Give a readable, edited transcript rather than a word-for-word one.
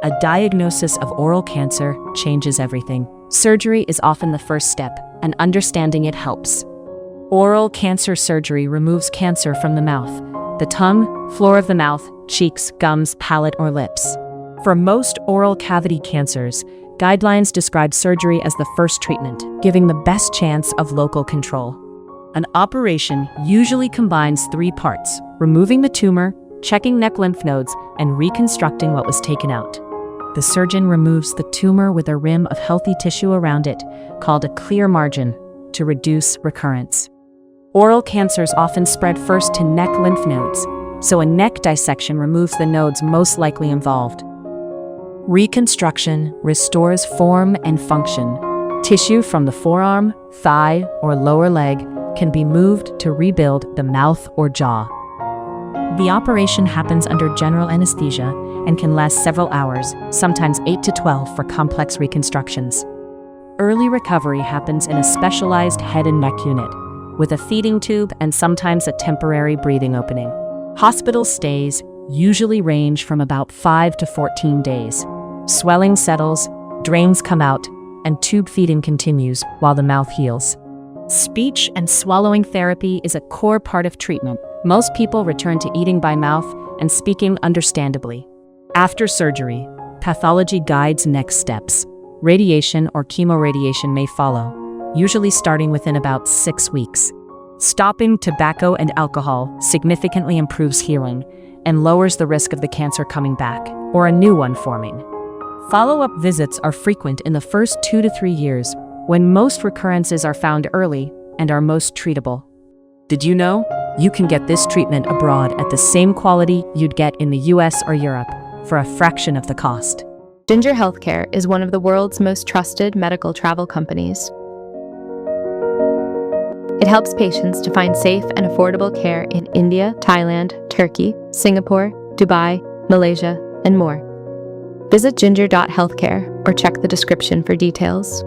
A diagnosis of oral cancer changes everything. Surgery is often the first step, and understanding it helps. Oral cancer surgery removes cancer from the mouth, the tongue, floor of the mouth, cheeks, gums, palate, or lips. For most oral cavity cancers, guidelines describe surgery as the first treatment, giving the best chance of local control. An operation usually combines three parts: removing the tumor, checking neck lymph nodes, and reconstructing what was taken out. The surgeon removes the tumor with a rim of healthy tissue around it, called a clear margin, to reduce recurrence. Oral cancers often spread first to neck lymph nodes, so a neck dissection removes the nodes most likely involved. Reconstruction restores form and function. Tissue from the forearm, thigh, or lower leg can be moved to rebuild the mouth or jaw. The operation happens under general anesthesia and can last several hours, sometimes 8 to 12 for complex reconstructions. Early recovery happens in a specialized head and neck unit, with a feeding tube and sometimes a temporary breathing opening. Hospital stays usually range from about 5 to 14 days. Swelling settles, drains come out, and tube feeding continues while the mouth heals. Speech and swallowing therapy is a core part of treatment. Most people return to eating by mouth and speaking understandably. After surgery, pathology guides next steps. Radiation or chemoradiation may follow, usually starting within about 6 weeks. Stopping tobacco and alcohol significantly improves healing and lowers the risk of the cancer coming back or a new one forming. Follow-up visits are frequent in the first 2 to 3 years, when most recurrences are found early and are most treatable. Did you know? You can get this treatment abroad at the same quality you'd get in the US or Europe for a fraction of the cost. Ginger Healthcare is one of the world's most trusted medical travel companies. It helps patients to find safe and affordable care in India, Thailand, Turkey, Singapore, Dubai, Malaysia, and more. Visit ginger.healthcare or check the description for details.